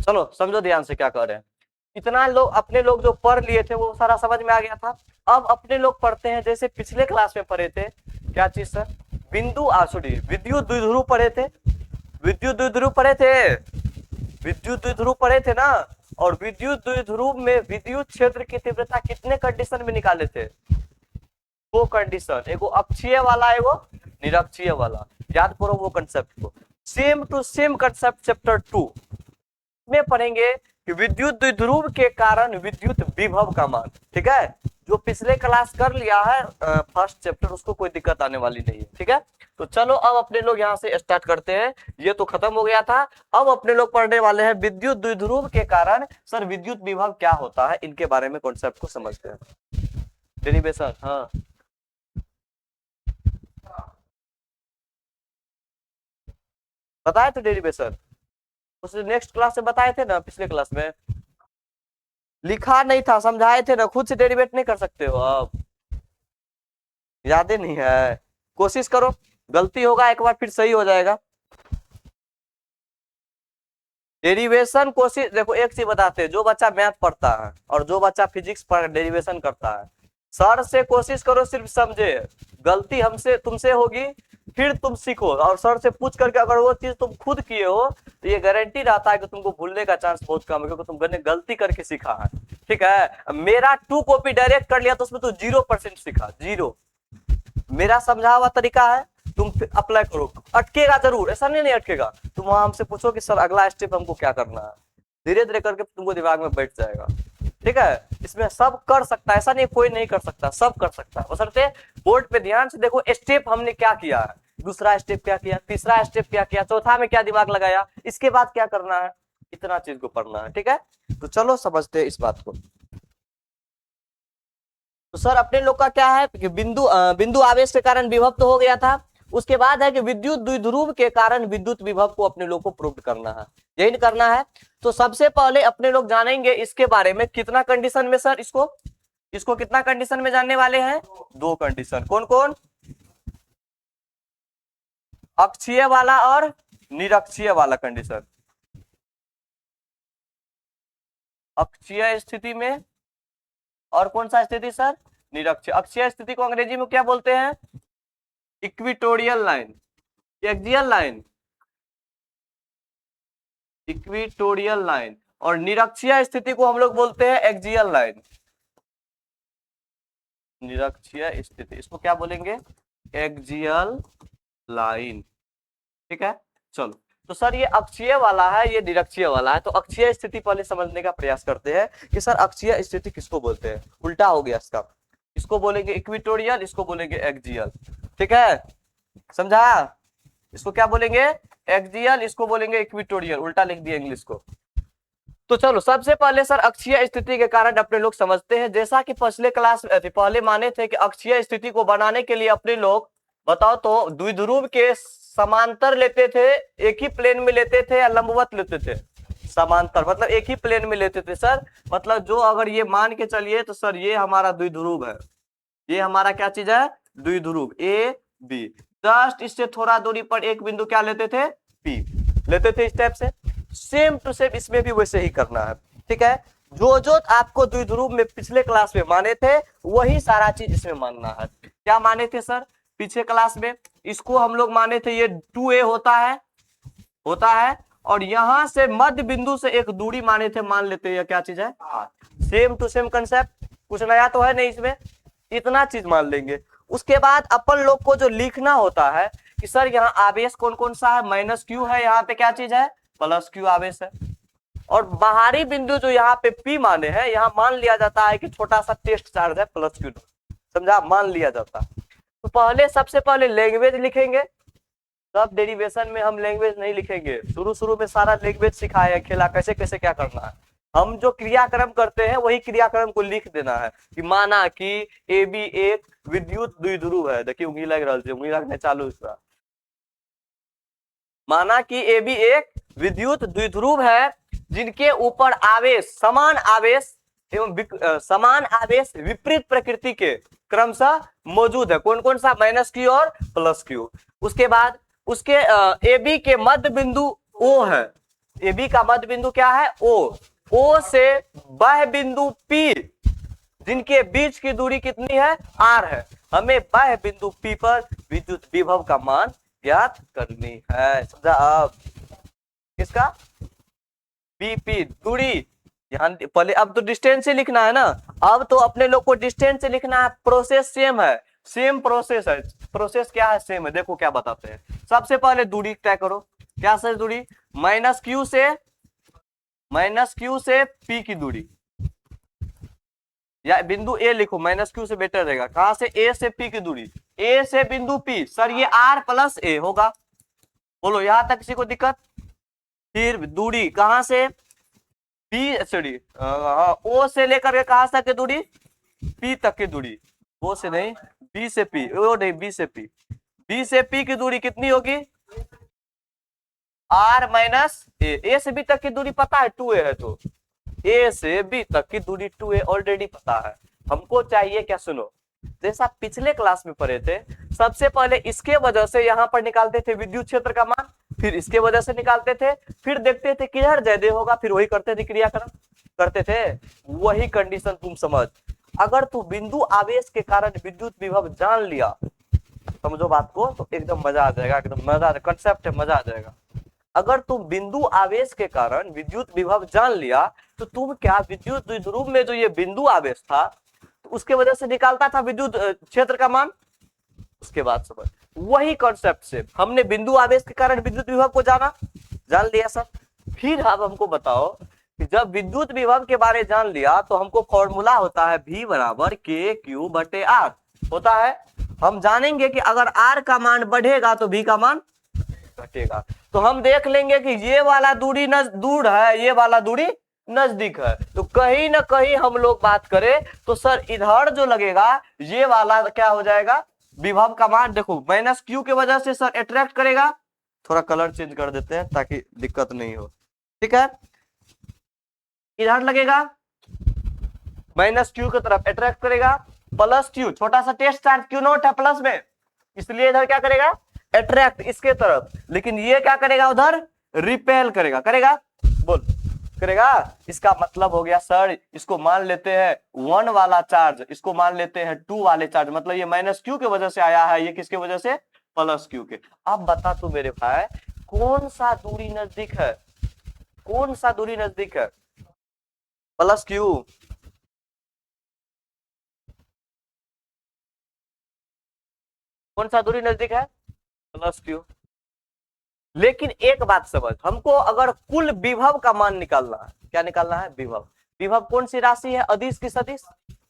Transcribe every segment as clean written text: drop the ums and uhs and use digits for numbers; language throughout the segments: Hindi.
चलो समझो ध्यान से क्या कर रहे हैं। इतना लोग अपने लोग जो पढ़ लिए थे वो सारा समझ में आ गया था। अब अपने लोग पढ़ते हैं जैसे पिछले क्लास में पढ़े थे, क्या चीज सर, बिंदु सॉरी विद्युत द्विध्रुव पढ़े थे, विद्युत द्विध्रुव पढ़े थे, विद्युत द्विध्रुव पढ़े थे ना। और विद्युत द्विध्रुव में विद्युत क्षेत्र की तीव्रता कितने कंडीशन में निकाले थे, दो कंडीशन, एगो अक्षीय वाला एगो निरक्षीय वाला। याद करो वो कंसेप्ट को। Same to same concept chapter 2 में पढ़ेंगे कि विद्युत द्विध्रुव के कारण विद्युत विभव का मान। ठीक है, जो पिछले क्लास कर लिया है फर्स्ट चैप्टर, उसको कोई दिक्कत आने वाली नहीं है। ठीक है, तो चलो अब अपने लोग यहाँ से स्टार्ट करते हैं। ये तो खत्म हो गया था। अब अपने लोग पढ़ने वाले हैं विद्युत द्विध्रुव के कारण सर विद्युत विभव क्या होता है, इनके बारे में कॉन्सेप्ट को समझते हैं। डेरिवेशन, हाँ बताए थे डेरिवेशन, उस नेक्स्ट क्लास में बताए थे ना, पिछले क्लास में लिखा नहीं था, समझाए थे ना, खुद से डेरिवेट नहीं कर सकते हो आप, याद ही नहीं है। कोशिश करो, गलती होगा एक बार फिर सही हो जाएगा। डेरिवेशन कोशिश, देखो एक चीज बताते हैं, जो बच्चा मैथ पढ़ता है और जो बच्चा फिजिक्स पर डेरिवेशन करता है, सर से कोशिश करो सिर्फ समझे। गलती हमसे तुमसे होगी, फिर तुम सीखो, और सर से पूछ करके अगर वो चीज तुम खुद किए हो तो ये गारंटी रहता है कि तुमको भूलने का चांस बहुत कम है, क्योंकि तुमने गलती करके सीखा है। ठीक है, मेरा 2 कॉपी डायरेक्ट कर लिया तो उसमें तो 0% सीखा, 0। मेरा समझा हुआ तरीका है, तुम अप्लाई करो, अटकेगा जरूर, ऐसा नहीं अटकेगा। तुम वहां हमसे पूछो कि सर अगला स्टेप हमको क्या करना है, धीरे धीरे करके तुमको दिमाग में बैठ जाएगा। ठीक है, इसमें सब कर सकता है, ऐसा नहीं कोई नहीं कर सकता, सब कर सकता है, बशर्ते बोर्ड पे ध्यान से देखो स्टेप हमने क्या किया है, दूसरा स्टेप क्या किया, तीसरा स्टेप क्या किया, चौथा में क्या दिमाग लगाया, इसके बाद क्या करना है, इतना चीज को पढ़ना है। ठीक है, तो चलो समझते हैं इस बात को। तो सर अपने लोग का क्या है कि बिंदु आवेश के कारण विभव तो हो गया था, उसके बाद है कि विद्युत द्विध्रुव के कारण विद्युत विभव को अपने लोग को प्रूव करना है, यही करना है। तो सबसे पहले अपने लोग जानेंगे इसके बारे में कितना कंडीशन में सर, इसको कितना कंडीशन में जानने वाले हैं, 2 कंडीशन। कौन कौन, अक्षीय वाला और निरक्षीय वाला कंडीशन। अक्षीय स्थिति में और कौन सा स्थिति सर, निरक्षीय। अक्षीय स्थिति को अंग्रेजी में क्या बोलते हैं, equatorial line, axial line, equatorial line. और निरक्षीय स्थिति को हम लोग बोलते हैं एक्सियल लाइन, निरक्षीय स्थिति, इसको क्या बोलेंगे, एक्सियल लाइन। ठीक है, चलो तो सर ये अक्षीय वाला है, ये निरक्षीय वाला है, तो अक्षीय स्थिति पहले समझने का प्रयास करते हैं कि सर अक्षीय स्थिति किसको बोलते हैं, उल्टा हो गया इसका, इसको बोलेंगे इक्विटोरियल, इसको बोलेंगे एक्सियल। ठीक है, समझा, इसको क्या बोलेंगे, एक्सियल, इसको बोलेंगे इक्विटोरियल, उल्टा लिख दिया इंग्लिश को। तो चलो सबसे पहले सर अक्षीय स्थिति के कारण अपने लोग समझते हैं, जैसा कि पिछले क्लास पहले माने थे कि अक्षीय स्थिति को बनाने के लिए अपने लोग बताओ तो द्विध्रुव के समांतर लेते थे, एक ही प्लेन में लेते थे या लंबवत लेते थे, समांतर, मतलब एक ही प्लेन में लेते थे सर। मतलब जो अगर ये मान के चलिए तो सर ये हमारा द्विध्रुव है, ये हमारा क्या चीज है, द्विध्रुव ए बी, जस्ट इससे थोड़ा दूरी पर एक बिंदु क्या लेते थे, पी लेते थे, इस टाइप से। सेम टू सेम इसमें भी वैसे ही करना है। ठीक है, जो जो आपको द्विध्रुव में पिछले क्लास में माने थे वही सारा चीज इसमें मानना है। क्या माने थे सर पिछले क्लास में, इसको हम लोग माने थे ये 2a होता है, और यहां से मध्य बिंदु से एक दूरी माने थे, मान लेते हैं क्या चीज है, सेम टू सेम कंसेप्ट, कुछ नया तो है नहीं इसमें, इतना चीज मान लेंगे। उसके बाद अपन लोग को जो लिखना होता है कि सर यहाँ आवेश कौन कौन सा है, माइनस क्यू है, यहाँ पे क्या चीज है, प्लस क्यू आवेश है, और बाहरी बिंदु जो यहाँ पे पी माने हैं, यहाँ मान लिया जाता है कि छोटा सा टेस्ट चार्ज है प्लस क्यू, समझा, मान लिया जाता है। तो पहले सबसे पहले लैंग्वेज लिखेंगे, सब डेरिवेशन में हम लैंग्वेज नहीं लिखेंगे, शुरू में सारा लैंग्वेज सिखाया खेला कैसे कैसे क्या करना है, हम जो क्रियाक्रम करते हैं वही क्रियाक्रम को लिख देना है कि माना कि ए बी एक विद्युत द्विध्रुव है, देखिए उंगली लग रहा है, उंगली लगने चालू इसका, माना कि ए बी एक विद्युत द्विध्रुव है जिनके ऊपर आवेश समान आवेश एवं समान आवेश विपरीत प्रकृति के क्रमशः मौजूद है, कौन कौन सा, माइनस क्यू और प्लस क्यू। उसके बाद उसके ए बी के मध्य बिंदु ओ है, ए बी का मध्य बिंदु क्या है ओ से वह बिंदु पी जिनके बीच की दूरी कितनी है आर है, हमें वह बिंदु पी पर विद्युत विभव का मान ज्ञात करनी है। समझा? अब किसका बीपी दूरी, यहाँ पहले अब तो डिस्टेंस से लिखना है ना, अब तो अपने लोग को डिस्टेंस से लिखना है। प्रोसेस सेम है, सेम प्रोसेस है, प्रोसेस क्या है सेम है। देखो क्या बताते हैं, सबसे पहले दूरी तय करो, क्या सर दूरी माइनस क्यू से पी की दूरी, या बिंदु ए लिखो, माइनस क्यू से बेटर रहेगा। कहां से ए से पी की दूरी, ए से बिंदु पी, सर ये आर प्लस ए होगा। बोलो यहां तक किसी को दिक्कत? फिर दूरी कहां से पी सॉरी ओ से लेकर के कहां तक की दूरी पी तक की दूरी, ओ से नहीं बी से पी, ओ नहीं बी से पी, बी से पी की दूरी कितनी होगी आर माइनस ए से बी तक की दूरी पता है 2a है, तो ए से बी तक की दूरी 2a ऑलरेडी पता है। हमको चाहिए क्या, सुनो जैसा पिछले क्लास में पढ़े थे, सबसे पहले इसके वजह से यहां पर निकालते थे विद्युत क्षेत्र का मान, फिर इसके वजह से निकालते थे, फिर देखते थे किधर ज्यादा होगा, फिर वही करते थे, क्रियाक्रम करते थे। वही कंडीशन तुम समझ, अगर तू बिंदु आवेश के कारण विद्युत विभव जान लिया, समझो बात को, तो एकदम मजा आ जाएगा, एकदम मजा, कंसेप्ट है, मजा आ जाएगा। अगर तुम बिंदु आवेश के कारण विद्युत विभव जान लिया, तो तुम क्या विद्युत द्विध्रुव में जो ये बिंदु आवेश था, तो उसके वजह से निकालता था विद्युत क्षेत्र का मान। उसके बाद समझ, वही कॉन्सेप्ट से हमने बिंदु आवेश के कारण विद्युत विभव को जान लिया सर। फिर अब हमको बताओ कि जब विद्युत विभव के बारे जान लिया, तो हमको फॉर्मूला होता है V बराबर के क्यू बटे आर होता है। हम जानेंगे कि अगर आर का मान बढ़ेगा तो V का मान घटेगा। तो हम देख लेंगे कि ये वाला दूरी दूर है, ये वाला दूरी नजदीक है, तो कहीं ना कहीं हम लोग बात करें तो सर इधर जो लगेगा ये वाला क्या हो जाएगा, विभव का मान देखो माइनस क्यू के वजह से सर अट्रैक्ट करेगा। थोड़ा कलर चेंज कर देते हैं ताकि दिक्कत नहीं हो, ठीक है। इधर लगेगा माइनस क्यू की तरफ अट्रैक्ट करेगा, प्लस क्यू छोटा सा टेस्ट चार्ज क्यू नॉट है प्लस में, इसलिए इधर क्या करेगा अट्रैक्ट इसके तरफ, लेकिन ये क्या करेगा उधर रिपेल करेगा बोल करेगा। इसका मतलब हो गया सर, इसको मान लेते हैं 1 वाला चार्ज, इसको मान लेते हैं 2 वाले चार्ज, मतलब ये माइनस क्यू की वजह से आया है, ये किसके वजह से प्लस क्यू के। अब बता तू मेरे भाई कौन सा दूरी नजदीक है, कौन सा दूरी नजदीक है, प्लस क्यू, कौन सा दूरी नजदीक है प्लस क्यू। लेकिन एक बात समझ, हमको अगर कुल विभव का मान निकालना है, क्या निकालना है विभव, विभव कौन सी राशि है अदिश की सदिश,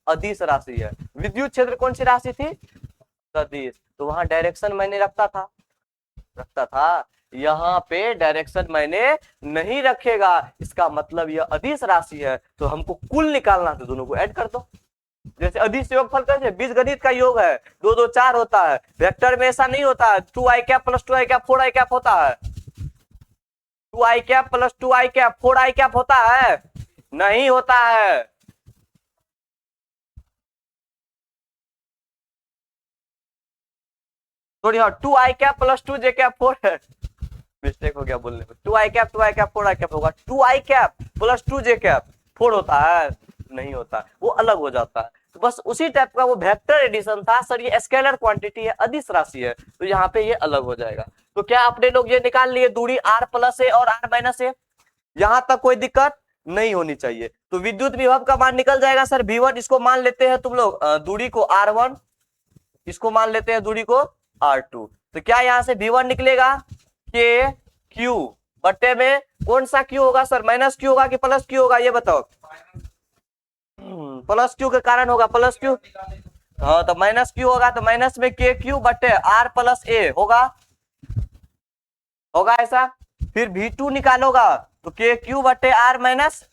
अदिश राशि है। विद्युत क्षेत्र कौन सी राशि थी सदिश, तो वहां डायरेक्शन मैंने रखता था, यहाँ पे डायरेक्शन मैंने नहीं रखेगा, इसका मतलब यह अदिश राशि है, तो हमको कुल निकालना है, तो दोनों को ऐड कर दो। जैसे अदिश योगफल कैसे बीजगणित का योग है, 2 2 4 होता है, वेक्टर में ऐसा नहीं होता है 2i cap plus 2i cap 4i cap होता है, 2i cap plus 2i cap 4i cap होता है, नहीं होता है। सॉरी हाँ 2i cap plus 2j cap 4 है, मिस्टेक हो गया बोलने में, 2i कैप 4i कैप होगा, 2i cap plus 2j cap 4 होता है, नहीं होता, वो अलग हो जाता है। तो बस उसी टाइप का वो वेक्टर एडिशन था सर, ये स्केलर क्वांटिटी है, अदिश राशि है, तो यहाँ पे ये अलग हो जाएगा। तो क्या अपने लोग ये निकाल लिए दूरी r प्लस ए और r माइनस ए, यहां तक कोई दिक्कत नहीं होनी चाहिए। तो विद्युत विभव का मान निकल जाएगा सर V1, इसको मान लेते हैं तुम लोग दूरी को R1, इसको मान लेते हैं दूरी को R2, तो क्या यहाँ से V1 निकलेगा के क्यू बट्टे में कौन सा क्यू होगा सर, माइनस क्यू होगा कि प्लस क्यू होगा, ये बताओ। प्लस क्यू के कारण होगा, प्लस क्यू, हाँ तो माइनस क्यू होगा, तो माइनस में के क्यू बटे आर प्लस ए होगा ऐसा। फिर V2 निकालोगा तो के क्यू बटे आर माइनस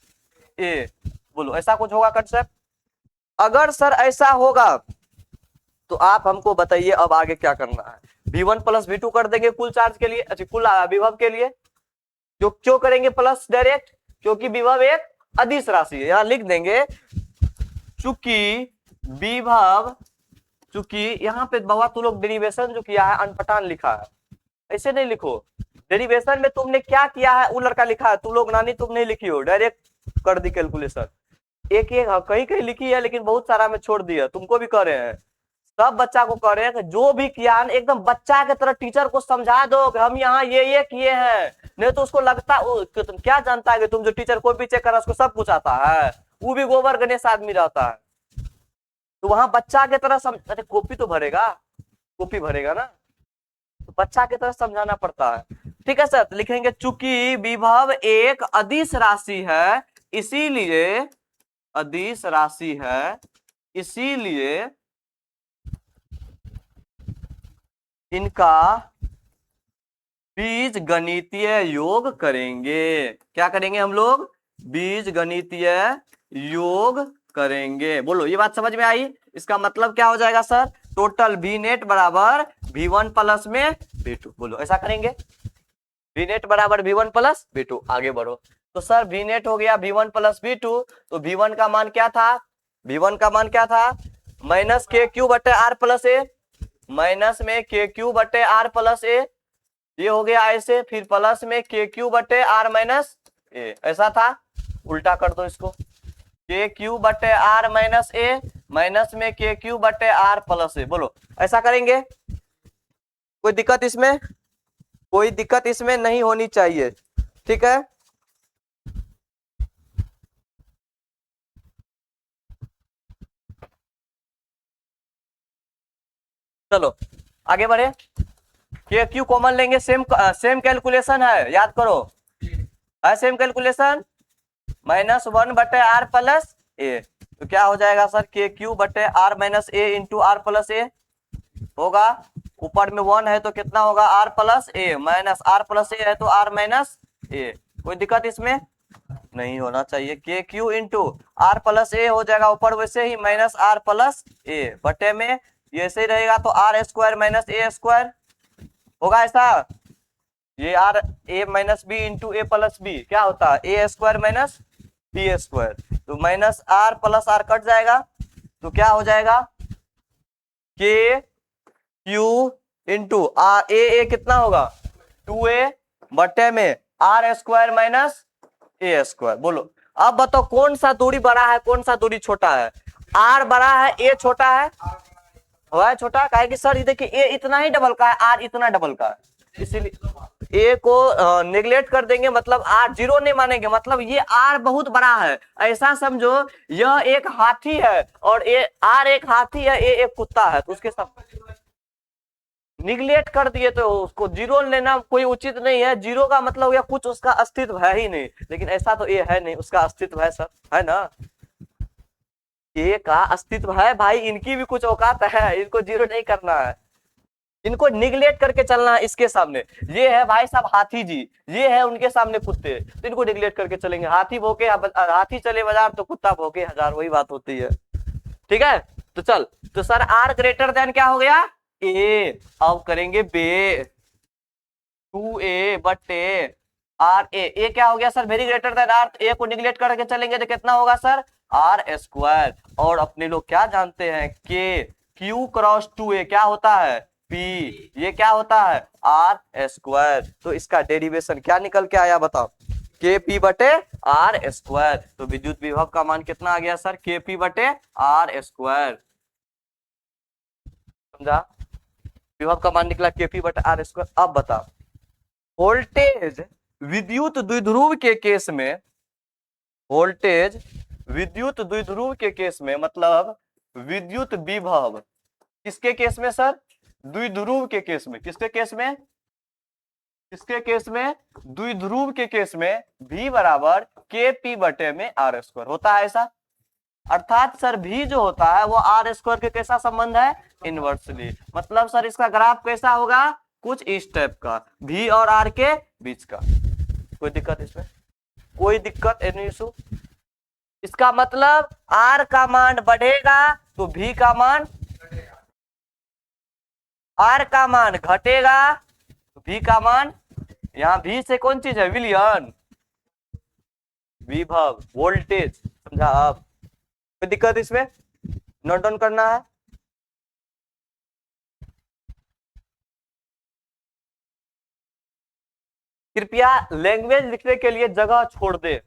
ए, बोलो ऐसा कुछ होगा कंसेप्ट। अगर सर ऐसा होगा तो आप हमको बताइए अब आगे क्या करना है। V1 प्लस V2 कर देंगे कुल चार्ज के लिए, अच्छा कुल विभव के लिए, जो क्यों करेंगे प्लस डायरेक्ट, क्योंकि विभव एक अदिश राशि है, यहां लिख देंगे चूंकि विभव, चूंकि यहाँ पे बाबा तू लोग डेरिवेशन जो किया है अनपठान लिखा है, ऐसे नहीं लिखो, डेरिवेशन में तुमने क्या किया है, वो लड़का लिखा है, तुम लोग नानी तुम नहीं लिखी हो, डायरेक्ट कर दी कैलकुलेशन। एक एक कहीं कहीं लिखी है लेकिन बहुत सारा में छोड़ दिया, तुमको भी कर रहे हैं, सब बच्चा को कर रहे हैं कि जो भी किया है एकदम बच्चा की तरह टीचर को समझा दो कि हम यहाँ ये किए हैं, नहीं तो उसको लगता कि तुम क्या जानता है कि तुम जो टीचर को भी चेक करा उसको सब कुछ आता है, वो भी गोबर गणेश आदमी रहता है। तो वहां बच्चा की तरह अरे कॉपी तो भरेगा, कॉपी भरेगा ना, तो बच्चा की तरह समझाना पड़ता है। ठीक है सर, तो लिखेंगे चूंकि विभव एक अदिश राशि है, इसीलिए अदिश राशि है, इसीलिए इनका बीज गणितीय योग करेंगे। क्या करेंगे हम लोग? बीज गणितीय योग करेंगे। बोलो ये बात समझ में आई? इसका मतलब क्या हो जाएगा सर? टोटल वी नेट बराबर V1 प्लस में V2। बोलो ऐसा करेंगे, वी नेट बराबर V1 प्लस V2। आगे बढ़ो। तो सर वी नेट हो गया V1 प्लस V2, तो V1 का मान क्या था? V1 का मान क्या था? माइनस के क्यू बटे आर प्लस ए, माइनस में के क्यू बटे आर प्लस ए, ये हो गया ऐसे, फिर प्लस में के क्यू बटे आर माइनस ए, ऐसा था। उल्टा कर दो इसको, के क्यू बटे आर माइनस ए, माइनस में के क्यू बटे आर प्लस ए। बोलो ऐसा करेंगे? कोई दिक्कत इसमें? कोई दिक्कत इसमें नहीं होनी चाहिए, ठीक है। चलो आगे बढ़े, के क्यू कॉमन लेंगे, सेम सेम कैलकुलेशन है, याद करो है सेम कैलकुलेशन, माइनस वन बटे आर प्लस ए। तो क्या हो जाएगा सर? के क्यू बटे r minus a into are plus a होगा, ऊपर में वन है तो कितना होगा? R plus a, minus are plus a है तो आर माइनस ए। कोई दिक्कत इसमें नहीं होना चाहिए। K Q into are plus A हो जाएगा ऊपर वैसे ही, माइनस आर प्लस ए बटे में ये ऐसे ही रहेगा, तो R square minus A square होगा ऐसा। ये R A minus B into A plus B क्या होता है? A square minus B square, तो minus are plus R cut जाएगा, तो क्या हो जाएगा? K Q into R A कितना होगा? 2a बटे में R square minus A square. बोलो अब बताओ कौन सा दूरी बड़ा है, कौन सा दूरी छोटा है? आर बड़ा है, ए छोटा है, है छोटा। काहे कि सर ये देखिए ए इतना ही डबल का है, आर इतना डबल का है, इसीलिए ए को नेग्लेक्ट कर देंगे, मतलब आर जीरो नहीं मानेंगे, मतलब ये आर बहुत बड़ा है। ऐसा समझो यह एक हाथी है और ए आर एक हाथी है, ए एक कुत्ता है, तो उसके साथ निगलेक्ट कर दिए तो उसको जीरो लेना कोई उचित नहीं है। जीरो का मतलब हो गया कुछ उसका अस्तित्व है ही नहीं, लेकिन ऐसा तो ये है नहीं, उसका अस्तित्व है सर, है ना? ये का अस्तित्व है भाई, इनकी भी कुछ औकात है, इनको जीरो नहीं करना है, इनको निगलेक्ट करके चलना है इसके सामने। ये है भाई साहब हाथी जी, ये है उनके सामने कुत्ते, तो इनको निगलेक्ट करके चलेंगे। हाथी भोके, हाथी चले बाजार तो कुत्ता भोके हजार, वही बात होती है, ठीक है। तो चल, तो सर आर ग्रेटर देन क्या हो गया? ए। अब करेंगे बे 2a बटे आर ए क्या हो गया sir? Very greater than r, a को निगलेक्ट करके चलेंगे तो कितना होगा सर? Are square. और अपने लोग क्या जानते हैं? के क्यू क्रॉस 2a क्या होता है? पी। ये क्या होता है? R square. तो इसका डेरिवेशन क्या निकल के आया बताओ? के पी बटे आर स्क्वायर। तो विद्युत विभव का मान कितना आ गया सर? के पी बटे आर स्क्वायर। समझा? विभव का मान निकला के पी बटे आर स्क्वायर। अब बताओ वोल्टेज विद्युत द्विध्रुव के केस में, वोल्टेज विद्युत द्विध्रुव के केस में मतलब विद्युत विभव किसके केस में सर? द्विध्रुव के केस में। किसके केस में? किसके केस में? द्विध्रुव के केस में V बराबर के पी बटे में आर स्क्वायर होता है ऐसा। अर्थात सर V जो होता है वो आर स्क्वायर के कैसा संबंध है? इनवर्सली। मतलब सर इसका ग्राफ कैसा होगा? कुछ इस टाइप का, V और R के बीच का। कोई दिक्कत इसमें? कोई दिक्कत नहीं इशू। इसका मतलब R का मान बढ़ेगा तो V का मान, R का मान घटेगा तो V का मान, यहाँ V से कौन चीज है? विलयन, विभव, वोल्टेज। समझा आप? कोई दिक्कत इसमें? नोट डाउन करना है। कृपया लैंग्वेज लिखने के लिए जगह छोड़ दे।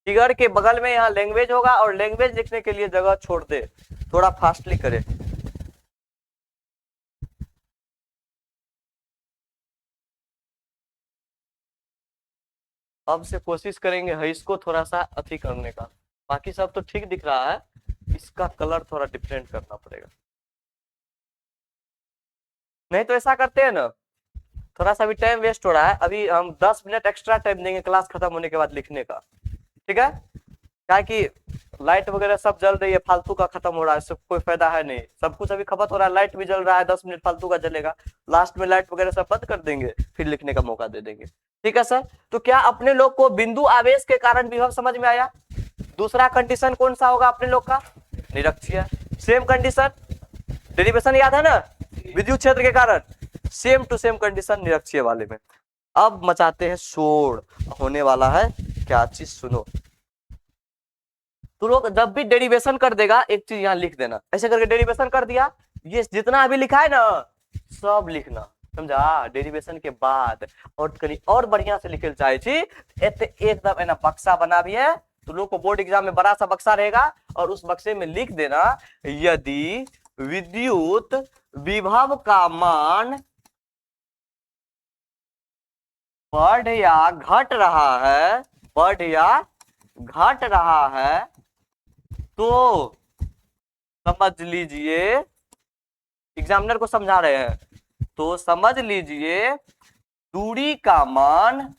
फिगर के बगल में यहाँ लैंग्वेज होगा और लैंग्वेज लिखने के लिए जगह छोड़ दे। थोड़ा फास्टली करे। अब से कोशिश करेंगे है इसको थोड़ा सा अति करने का। बाकी सब तो ठीक दिख रहा है, इसका कलर थोड़ा डिफरेंट करना पड़ेगा। नहीं तो ऐसा करते हैं ना, थोड़ा सा भी टाइम वेस्ट हो रहा है, अभी हम 10 मिनट एक्स्ट्रा टाइम देंगे क्लास खत्म होने के बाद लिखने का, ठीक है? क्या कि लाइट वगैरह सब जल रही है, फालतू का खत्म हो रहा है, सब कोई फायदा है नहीं, सब कुछ अभी खपत हो रहा है, लाइट भी जल रहा है, 10 मिनट फालतू का जलेगा, लास्ट में लाइट वगैरह सब बंद कर देंगे, फिर लिखने का मौका दे देंगे। ठीक है सर, तो क्या अपने लोग को बिंदु आवेश के कारण विभव समझ में आया? दूसरा कंडीशन कौन सा होगा अपने लोग का? निरक्षीय। सेम कंडीशन, डेरिवेशन याद है ना, विद्युत क्षेत्र के कारण, सेम टू सेम कंडीशन निरक्षीय वाले में। अब मचाते हैं शोर, होने वाला है क्या चीज सुनो। तो लोग जब भी डेरिवेशन कर देगा एक चीज यहाँ लिख देना, ऐसे करके डेरिवेशन कर दिया, ये जितना अभी लिखा है ना सब लिखना, समझा? डेरिवेशन के बाद और कहीं और बढ़िया से लिखे चाहे छी एकदम है ना बक्सा बना भी है, तो लोग को बोर्ड एग्जाम में बड़ा सा बक्सा रहेगा और उस बक्से में लिख देना, यदि विद्युत विभव का मान बढ़ या घट रहा है, बढ़ या घट रहा है, तो समझ लीजिए, एग्जामिनर को समझा रहे हैं, तो समझ लीजिए दूरी का मान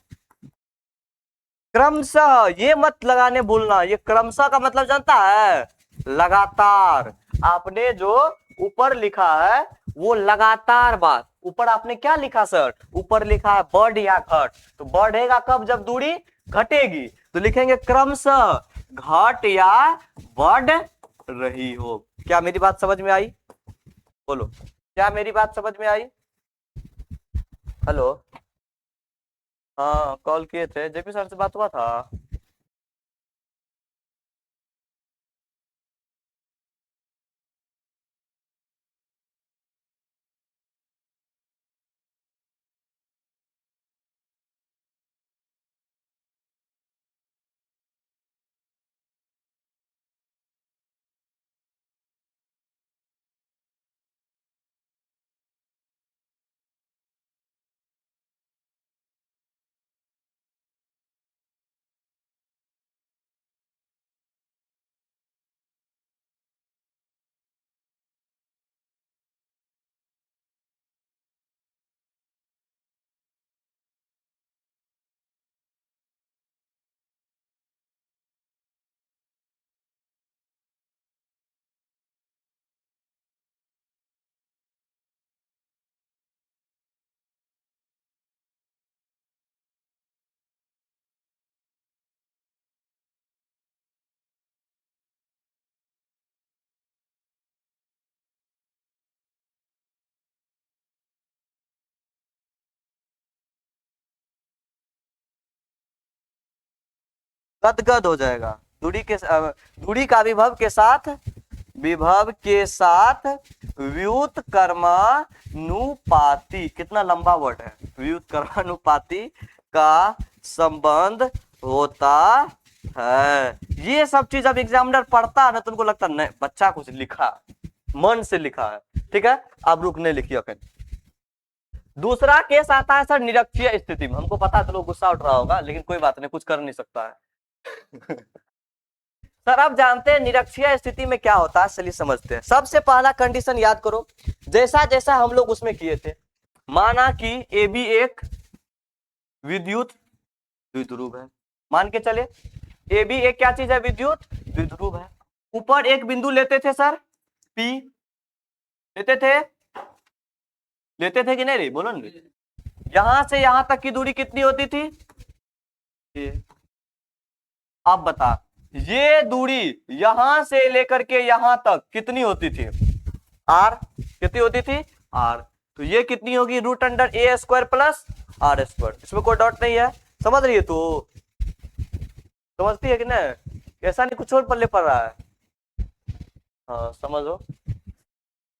क्रमशः, ये मत लगाने भूलना, ये क्रमशः का मतलब जानता है? लगातार। आपने जो ऊपर लिखा है वो लगातार बात, ऊपर आपने क्या लिखा सर? ऊपर लिखा है बढ़ या घट, तो बढ़ेगा कब? जब दूरी घटेगी, तो लिखेंगे क्रमशः घट या बढ़ रही हो। क्या मेरी बात समझ में आई? बोलो, क्या मेरी बात समझ में आई? हेलो, हाँ कॉल किए थे, जेपी सर से बात हुआ था? गदगद हो जाएगा। दूरी का विभव के साथ व्युत्क्रमानुपाती, कितना लंबा वर्ड है, व्युत्क्रमानुपाती का संबंध होता है। ये सब चीज अब एग्जामिनर पढ़ता है ना, तुमको लगता नहीं बच्चा कुछ लिखा, मन से लिखा है, ठीक है? अब रुकने लिखिए। दूसरा केस आता है सर निरक्षीय स्थिति में। हमको पता है तो लोग गुस्सा उठ रहा होगा, लेकिन कोई बात नहीं, कुछ कर नहीं सकता है। सर अब जानते हैं निरक्षीय स्थिति में क्या होता है, चलिए समझते हैं। सबसे पहला कंडीशन याद करो, जैसा जैसा हम लोग उसमें किए थे। माना कि ए बी एक विद्युत द्विध्रुव है, मान के चले ए बी एक क्या चीज है? विद्युत द्विध्रुव है। ऊपर एक बिंदु लेते थे सर पी, लेते थे कि नहीं? बोलो ना, यहां से यहां तक की दूरी कितनी होती थी? अब बता, ये दूरी यहां से लेकर के यहां तक कितनी होती थी? आर। कितनी होती थी? आर। तो ये कितनी होगी? Root under A square plus R square. इसमें कोई डाउट नहीं है, समझ रही है तू? समझती है कि नहीं? ऐसा नहीं कुछ और पल्ले पड़ रहा है, हाँ समझो।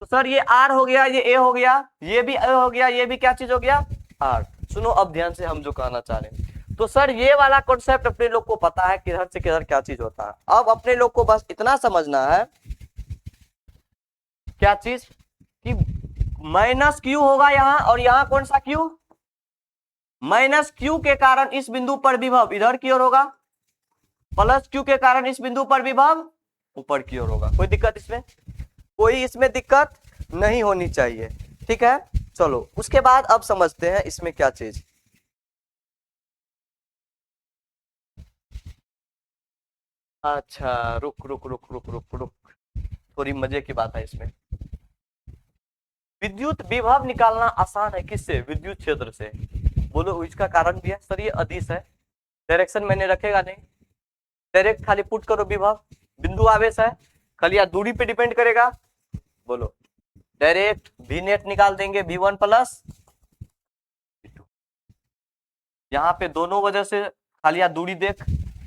तो सर ये आर हो गया, ये ए हो गया, ये भी ए हो गया, ये भी क्या चीज हो गया? आर। सुनो अब ध्यान से हम जो कहना चाह रहे हैं। तो सर ये वाला कॉन्सेप्ट अपने लोग को पता है किधर से किधर क्या चीज होता है। अब अपने लोग को बस इतना समझना है, क्या चीज, कि माइनस क्यू होगा यहाँ, और यहाँ कौन सा क्यू, माइनस क्यू के कारण इस बिंदु पर विभव इधर की ओर होगा, प्लस क्यू के कारण इस बिंदु पर विभव ऊपर की ओर होगा। कोई दिक्कत इसमें, कोई इसमें दिक्कत नहीं होनी चाहिए, ठीक है। चलो उसके बाद अब समझते हैं इसमें क्या चीज। अच्छा रुक रुक रुक रुक रुक रुक, थोड़ी मजे की बात है इसमें। विद्युत विभव निकालना आसान है किससे, विद्युत क्षेत्र से। बोलो इसका कारण भी है सर, ये अदिश है, डायरेक्शन मैंने रखेगा नहीं, डायरेक्ट खाली पुट करो विभव, बिंदु आवेश है, खाली या दूरी पे डिपेंड करेगा। बोलो डायरेक्ट वी नेट निकाल देंगे, V1 प्लस V2। यहाँ पे दोनों वजह से खाली या दूरी देख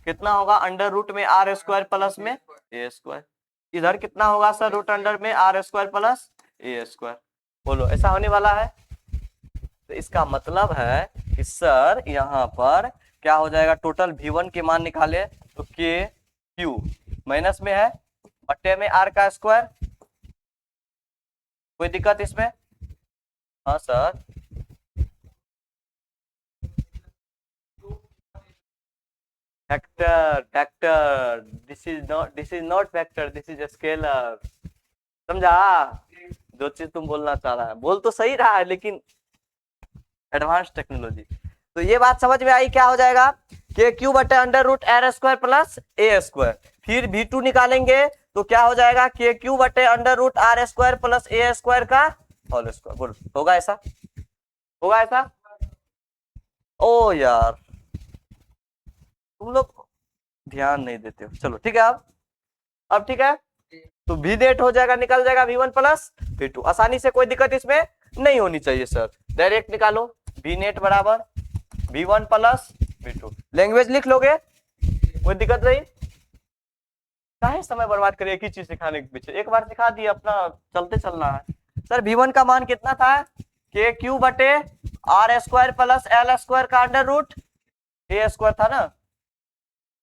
कितना होगा, अंडर रूट में आर स्क्वायर प्लस में ए स्क्वायर। इधर कितना होगा सर, रूट अंडर में R square plus A square. बोलो ऐसा होने वाला है। तो इसका मतलब है कि सर यहाँ पर क्या हो जाएगा, टोटल V1 के मान निकाले तो के क्यू माइनस में है, बट्टे में आर का स्क्वायर। कोई दिक्कत इसमें? हाँ sir, vector vector, this is not vector, this is scalar. समझा? जो चीज तुम बोलना चाह रहा है, बोल तो सही रहा है लेकिन एडवांस टेक्नोलॉजी। तो ये बात समझ में आई, क्या हो जाएगा, के क्यू बटे under root R square plus A square. फिर V2 निकालेंगे तो क्या हो जाएगा, के क्यू बटे under root R square plus A square का होल स्क्वायर। बोल होगा ऐसा, होगा ऐसा? ओ यार तुम लोग ध्यान नहीं देते हो। चलो ठीक है, अब ठीक है। तो V नेट हो जाएगा, निकल जाएगा V1 प्लस V2, आसानी से, कोई दिक्कत इसमें नहीं होनी चाहिए सर। डायरेक्ट निकालो, V नेट बराबर V1 प्लस V2, लैंग्वेज लिख लोगे, कोई दिक्कत नहीं। काहे समय बर्बाद करें एक ही चीज सिखाने के पीछे, एक बार सिखा दिए, अपना चलते चलना है। सर V1 का मान कितना था, के क्यू बटे R square plus L square का अंडर रूट ए स्क्वायर था ना,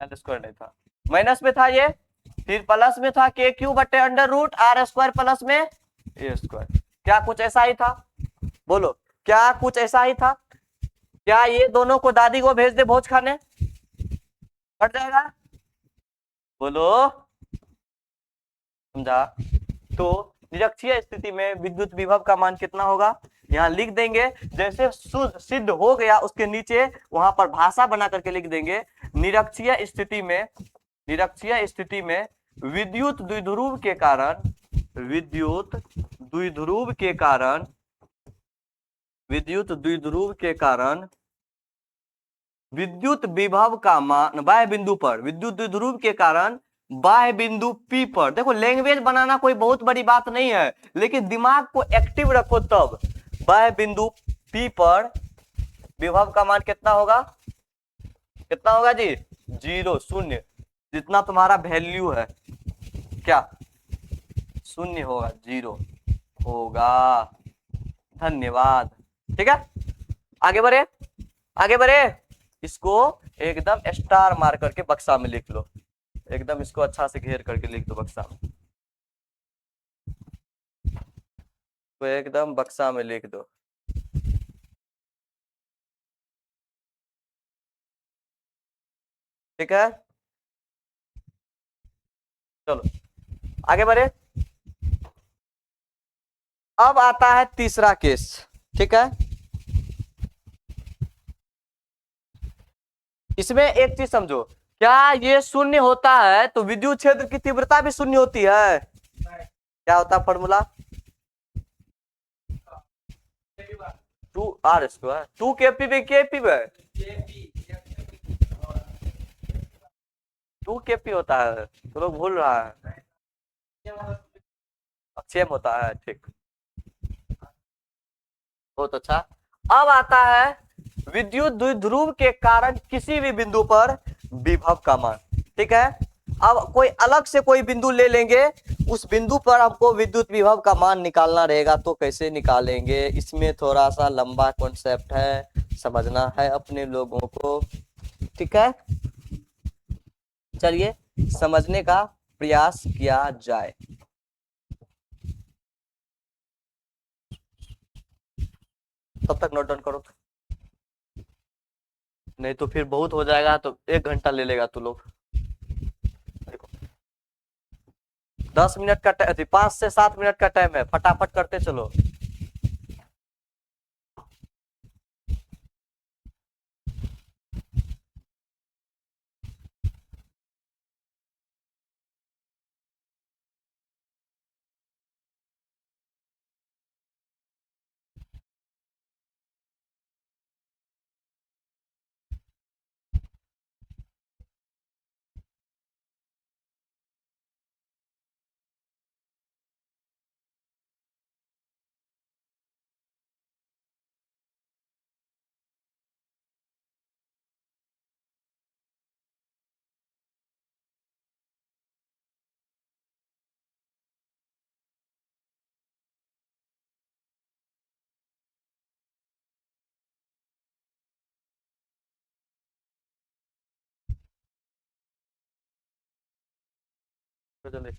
एल स्क्वायर नहीं था, माइनस में था ये, फिर प्लस में था के क्यू बटे under root R square plus में ए स्क्वायर। क्या कुछ ऐसा ही था? बोलो क्या कुछ ऐसा ही था? क्या ये दोनों को दादी को भेज दे भोज खाने, कट जाएगा? बोलो समझा? तो निरक्षीय स्थिति में विद्युत विभव का मान कितना होगा, यहाँ लिख देंगे, जैसे सिद्ध हो गया उसके नीचे वहां पर भाषा बना करके लिख देंगे। निरक्षीय स्थिति में, निरक्षीय स्थिति में विद्युत द्विध्रुव के कारण, विद्युत द्विध्रुव के कारण, विद्युत द्विध्रुव के कारण विद्युत विभव का मान बाह्य बिंदु पर, विद्युत द्विध्रुव के कारण बाह्य बिंदु P पर, देखो लैंग्वेज बनाना कोई बहुत बड़ी बात नहीं है, लेकिन दिमाग को एक्टिव रखो तब। बाह्य बिंदु P पर विभव का मान कितना होगा, कितना होगा जी, 0 शून्य, जितना तुम्हारा वैल्यू है क्या शून्य होगा, 0 होगा। धन्यवाद, ठीक है। आगे बढ़े, आगे बढ़े। इसको एकदम स्टार मार करके बक्सा में लिख लो, एकदम इसको अच्छा से घेर करके लिख दो बक्सा में, तो एकदम बक्सा में लिख दो। ठीक है, चलो आगे बढ़े। अब आता है तीसरा केस, ठीक है। इसमें एक चीज समझो, क्या ये शून्य होता है तो विद्युत क्षेत्र की तीव्रता भी शून्य होती है? क्या होता है फॉर्मूला, 2r स्क्वायर, 2 kp पे kp पे 2 kp होता है, तो लोग भूल रहा है, सेम होता है, ठीक, बहुत अच्छा। अब आता है विद्युत द्विध्रुव के कारण किसी भी बिंदु पर विभव का मान, ठीक है। अब कोई अलग से कोई बिंदु ले लेंगे, उस बिंदु पर हमको विद्युत विभव का मान निकालना रहेगा, तो कैसे निकालेंगे, इसमें थोड़ा सा लंबा कॉन्सेप्ट है, समझना है अपने लोगों को। ठीक है, चलिए समझने का प्रयास किया जाए। तब तक नोट डाउन करो, नहीं तो फिर बहुत हो जाएगा, तो 1 घंटा ले लेगा तू लोग। देखो 10 मिनट का 5 से 7 मिनट का टाइम है, फटाफट करते चलो। तो जल्दी।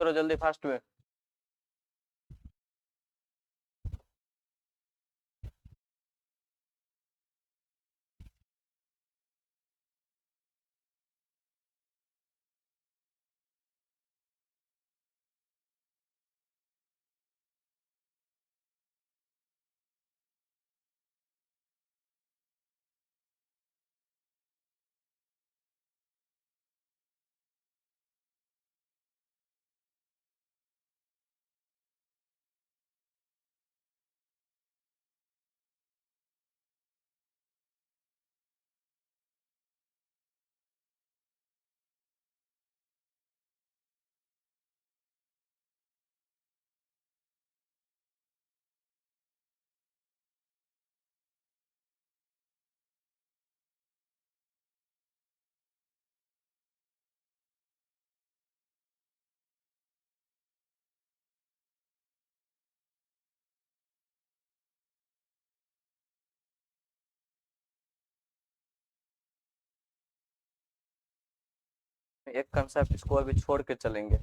करो जल्दी फास्ट में। एक कंसेप्ट इसको अभी छोड़ के चलेंगे,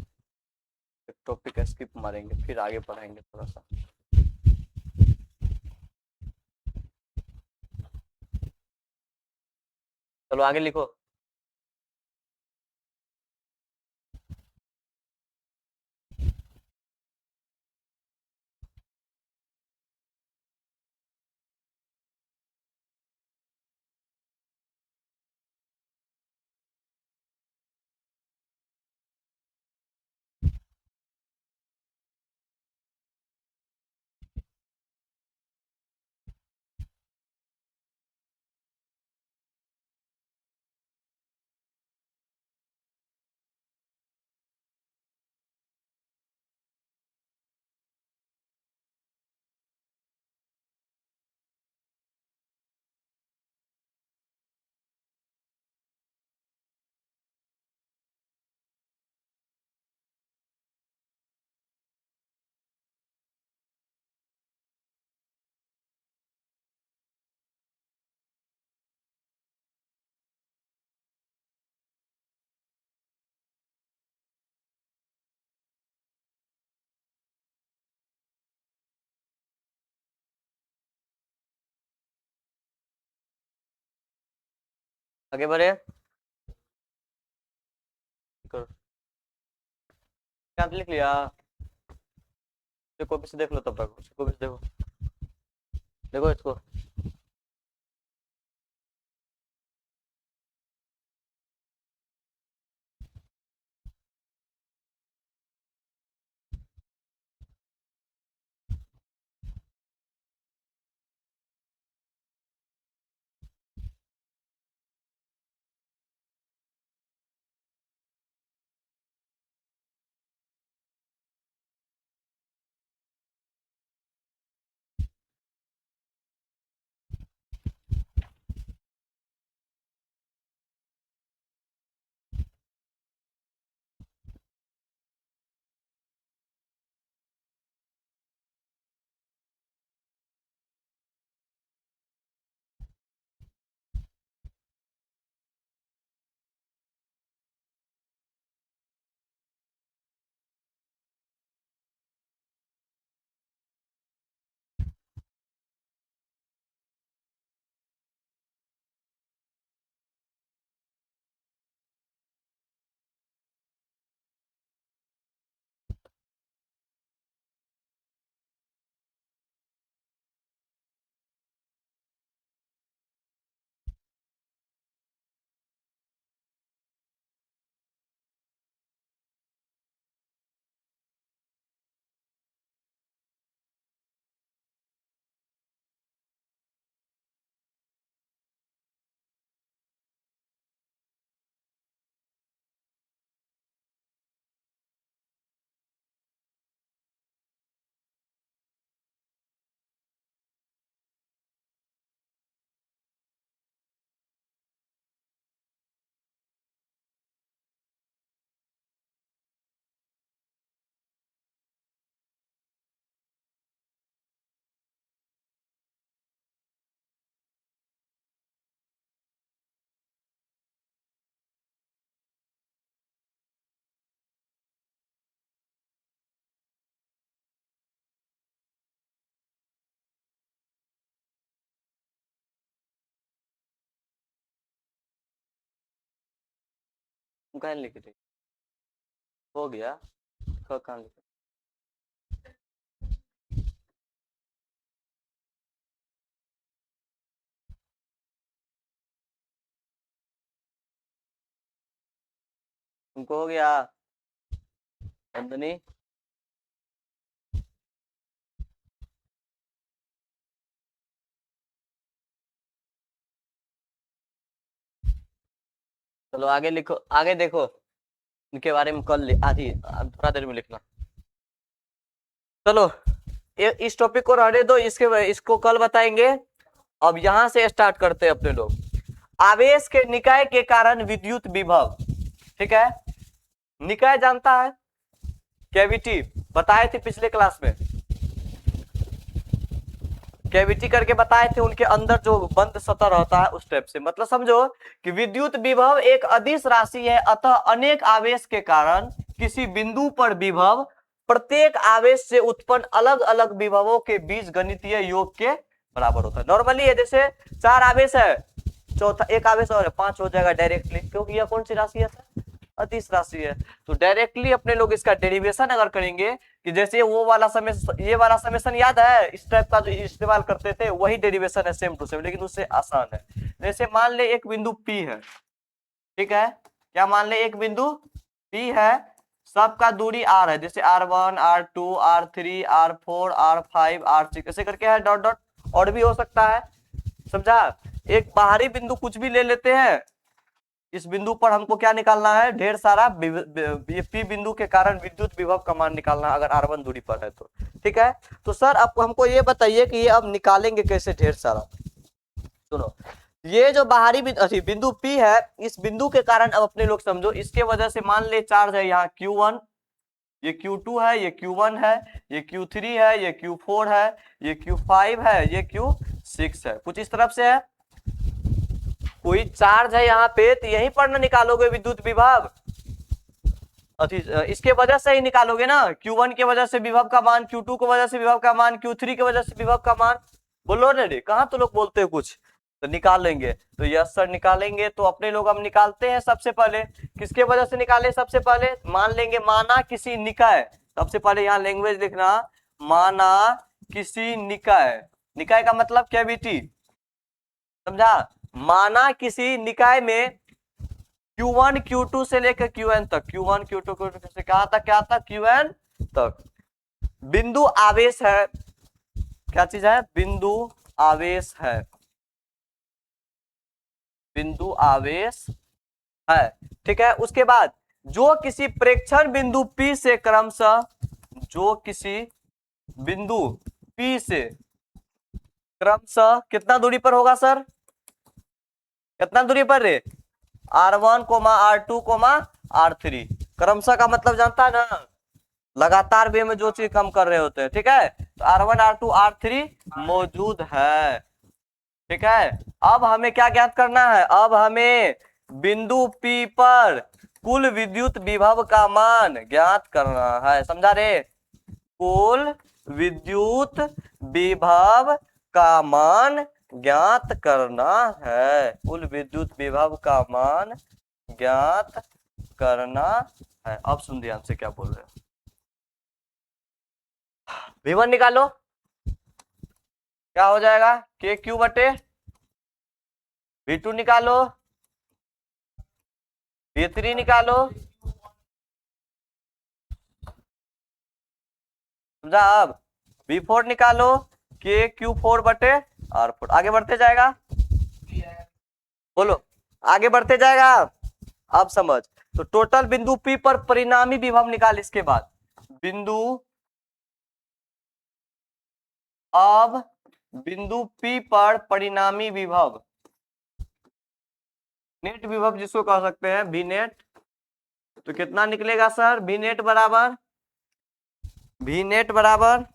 एक टॉपिक स्किप मारेंगे, फिर आगे पढ़ाएंगे थोड़ा सा। चलो आगे लिखो। आगे बढ़े। करो। क्या लिख लिया? कॉपी से देख लो, तब तक कॉपी से देखो, देखो इसको। कहाँ लिख रही हो गया कहाँ लिख तुमको हो गया नंदनी? चलो आगे लिखो, आगे देखो इनके बारे में कल आधी थोड़ा देर में लिखना। चलो इस टॉपिक को रहने दो, इसको कल बताएंगे। अब यहाँ से स्टार्ट करते हैं अपने लोग। आवेश के निकाय के कारण विद्युत विभव, ठीक है। निकाय जानता है, कैविटी बताए थे पिछले क्लास में, कैविटी करके बताए थे, उनके अंदर जो बंद सतह रहता है उस टाइप से। मतलब समझो कि विद्युत विभव एक अदिश राशि है, अतः अनेक आवेश के कारण किसी बिंदु पर विभव प्रत्येक आवेश से उत्पन्न अलग अलग विभवों के बीच गणितीय योग के बराबर होता है। नॉर्मली है जैसे 4 आवेश है, चौथा एक आवेश और 5 हो जाएगा डायरेक्टली, क्योंकि यह कौन सी राशि है सर? अदिश राशि है। तो डायरेक्टली अपने लोग इसका डेरिवेशन अगर करेंगे कि जैसे वो वाला समेशन, ये वाला समेशन याद है, इस टाइप का जो इस्तेमाल करते थे वही डेरिवेशन है सेम टू सेम, लेकिन उससे आसान है। जैसे मान ले एक बिंदु P है, ठीक है, क्या मान ले एक बिंदु P है, सबका दूरी r है, जैसे r1 r2 r3 r4 r5 r6 ऐसे करके है, डॉट डॉट और भी हो सकता है, समझा। एक बाहरी बिंदु कुछ भी ले लेते हैं, इस बिंदु पर हमको क्या निकालना है, ढेर सारा ये P बिंदु के कारण विद्युत विभव का मान निकालना, अगर r1 दूरी पर है तो, ठीक है। तो सर अब हमको ये बताइए कि ये अब निकालेंगे कैसे ढेर सारा। सुनो, ये जो बाहरी बिंदु P है, इस बिंदु के कारण अब अपने लोग समझो, इसके वजह से मान ले चार्ज है यहाँ Q1, ये Q2 है, ये Q1 है, ये Q3 है, ये Q4 है, ये Q5 है, ये Q6 है, कुछ इस तरफ से है। कोई चार्ज है यहाँ पे, तो यहीं पर ना निकालोगे विद्युत विभव, इसके वजह से ही निकालोगे ना, Q1 के वजह से विभव का मान, Q2 की वजह से विभव का मान, Q3 की वजह से विभव का मान। बोलो रे, कहाँ तो लोग बोलते हो कुछ, तो निकाल लेंगे। तो यस सर निकालेंगे। तो अपने लोग हम निकालते हैं, सबसे पहले किसके वजह से निकाले, सबसे पहले मान लेंगे माना किसी निकाय, सबसे पहले यहाँ लैंग्वेज लिखना, माना किसी निकाय, निकाय का मतलब कैविटी, समझा। माना किसी निकाय में Q1 Q2 से लेकर Qn तक, Q1 Q2 Q2 से कहां तक, क्या तक, Qn तक बिंदु आवेश है, क्या चीज है, बिंदु आवेश है, बिंदु आवेश है, ठीक है। उसके बाद जो किसी प्रेक्षण बिंदु P से क्रमशः, जो किसी बिंदु P से क्रमशः कितना दूरी पर होगा सर, कितना दूरी पर रे, R1, R2, R3, क्रमशः का मतलब जानता है ना, लगातार वे में जो चीज कम कर रहे होते हैं, ठीक है। तो R1 R2 R3 मौजूद है, ठीक है। अब हमें क्या ज्ञात करना है, अब हमें बिंदु P पर कुल विद्युत विभव का मान ज्ञात करना है, समझा रे। कुल विद्युत विभव का मान ज्ञात करना है, कुल विद्युत विभव का मान ज्ञात करना है। अब सुन ध्यान से क्या बोल रहे हो, V1 निकालो, क्या हो जाएगा, KQ बटे, V2 निकालो, V3 निकालो, समझा। अब V4 निकालो, KQ4 बटे R4, आगे बढ़ते जाएगा, बोलो आगे बढ़ते जाएगा। अब समझ, तो टोटल बिंदु P पर परिणामी विभव निकाल, इसके बाद बिंदु, अब बिंदु P पर परिणामी विभव, नेट विभव जिसको कह सकते हैं, V नेट, तो कितना निकलेगा सर, V नेट बराबर, V नेट बराबर,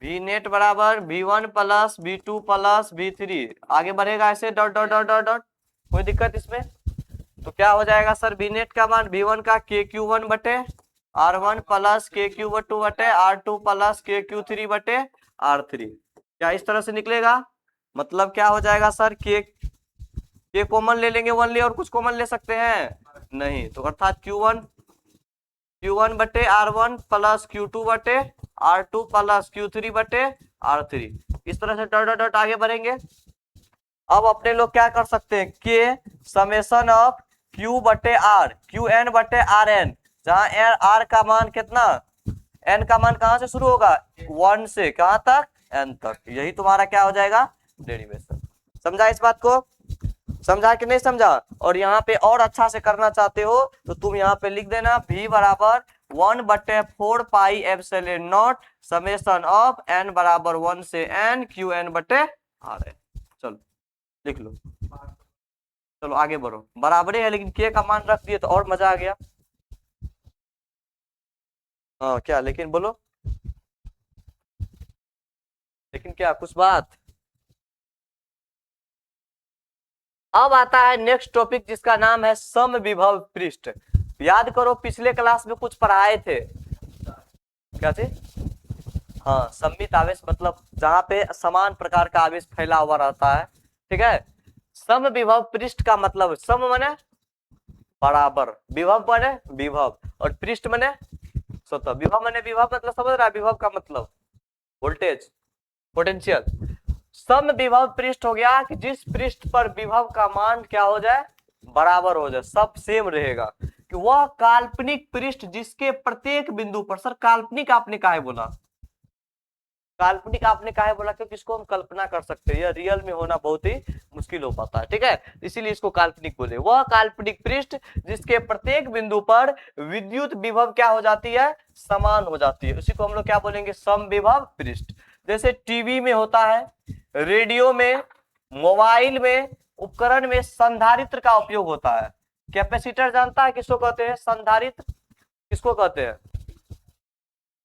V नेट बराबर V1 plus V2 plus V3, आगे बढ़ेगा ऐसे dot dot dot dot dot, कोई दिक्कत इसमें। तो क्या हो जाएगा सर, V नेट का मान V1 का KQ1 बटे R1 प्लस KQ2 बटे R2 प्लस KQ3 बटे R3, क्या इस तरह से निकलेगा, मतलब क्या हो जाएगा सर, ये कॉमन ले लेंगे ओनली, और कुछ कॉमन ले सकते हैं नहीं, तो अर्थात Q1 बटे R1 प्लस Q2 बटे R2 प्लस Q3 बटे R3। इस तरह से डॉट डॉट डॉट आगे बढ़ेंगे। अब अपने लोग क्या कर सकते हैं, के समेशन ऑफ Q बटे R, QN बटे RN, जहां R का मान कितना, N का मान कहां से शुरू होगा, 1 से कहां तक, N तक। यही तुम्हारा क्या हो जाएगा, डेरिवेशन। समझा इस बात को, समझा कि नहीं समझा। और यहाँ पे और अच्छा से करना चाहते हो तो तुम यहाँ पे लिख देना V बराबर 1/4 pi epsilon not summation of N बराबर 1 से N QN बटे RN। चलो लिख लो, चलो आगे बढ़ो। बराबर है लेकिन के का मान रख दिए तो और मजा आ गया। हाँ क्या, लेकिन बोलो, लेकिन क्या कुछ बात। अब आता है नेक्स्ट टॉपिक जिसका नाम है समविभव पृष्ठ। याद करो पिछले क्लास में कुछ पढ़ाए थे, क्या थे, हाँ सममित आवेश, मतलब जहां पे समान प्रकार का आवेश फैला हुआ रहता है, ठीक है। समविभव पृष्ठ का मतलब, सम माने बराबर, विभव माने विभव, और पृष्ठ माने सतह। विभव माने विभव, मतलब समझ रहा है, विभव का मतलब वोल्टेज, पोटेंशियल। समविभव पृष्ठ हो गया कि जिस पृष्ठ पर विभव का मान क्या हो जाए, बराबर हो जाए, सब सेम रहेगा। कि वह काल्पनिक पृष्ठ जिसके प्रत्येक बिंदु पर, सर काल्पनिक आपने काहे बोला, काल्पनिक आपने काहे बोला, क्योंकि इसको हम कल्पना कर सकते हैं, यह रियल में होना बहुत ही मुश्किल हो पाता है, ठीक है, इसीलिए इसको काल्पनिक बोले। वह काल्पनिक पृष्ठ जिसके प्रत्येक बिंदु पर विद्युत विभव क्या हो जाती है, समान हो जाती है, उसी को हम लोग क्या बोलेंगे, समविभव पृष्ठ। जैसे टीवी में होता है, रेडियो में, मोबाइल में, उपकरण में संधारित्र का उपयोग होता है। कैपेसिटर जानता है किसको कहते हैं, संधारित्र किसको कहते हैं,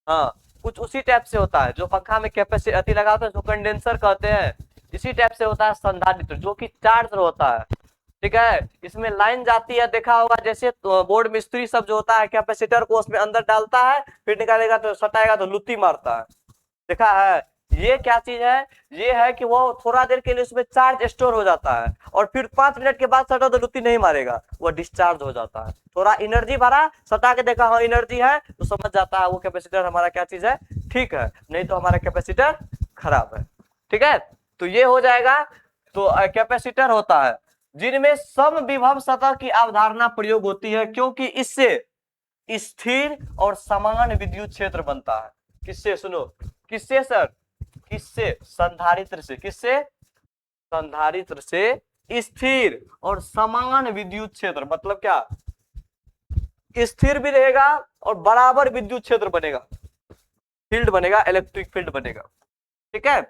हाँ कुछ उसी टाइप से होता है, जो पंखा में कैपेसिटी लगाते हैं, जो कंडेंसर कहते हैं, इसी टाइप से होता है संधारित्र, जो कि चार्ज होता है, ठीक है। इसमें लाइन जाती है, देखा होगा, जैसे तो बोर्ड मिस्त्री सब जो होता है, कैपेसिटर को उसमें अंदर डालता है, फिर निकालेगा तो सटाएगा तो लुत्ती मारता है, देखा है। ये क्या चीज है, ये है कि वो थोड़ा देर के लिए उसमें चार्ज स्टोर हो जाता है, और फिर 5 मिनट के बाद सटा तो लुत्ती नहीं मारेगा, वो डिस्चार्ज हो जाता है। थोड़ा एनर्जी भरा, सटा के देखा हाँ एनर्जी है, तो समझ जाता है वो कैपेसिटर हमारा क्या चीज है, ठीक है, नहीं तो हमारा कैपेसिटर खराब है, ठीक है। तो ये हो जाएगा। तो कैपेसिटर होता है जिनमें समविभव सतह की अवधारणा प्रयोग होती है, क्योंकि इससे स्थिर और समान विद्युत क्षेत्र बनता है। किससे, सुनो, किससे सर, किससे, संधारित्र से, किससे, संधारित्र से स्थिर और समान विद्युत क्षेत्र, मतलब क्या, स्थिर भी रहेगा और बराबर विद्युत क्षेत्र बनेगा, फील्ड बनेगा, इलेक्ट्रिक फील्ड बनेगा, ठीक है,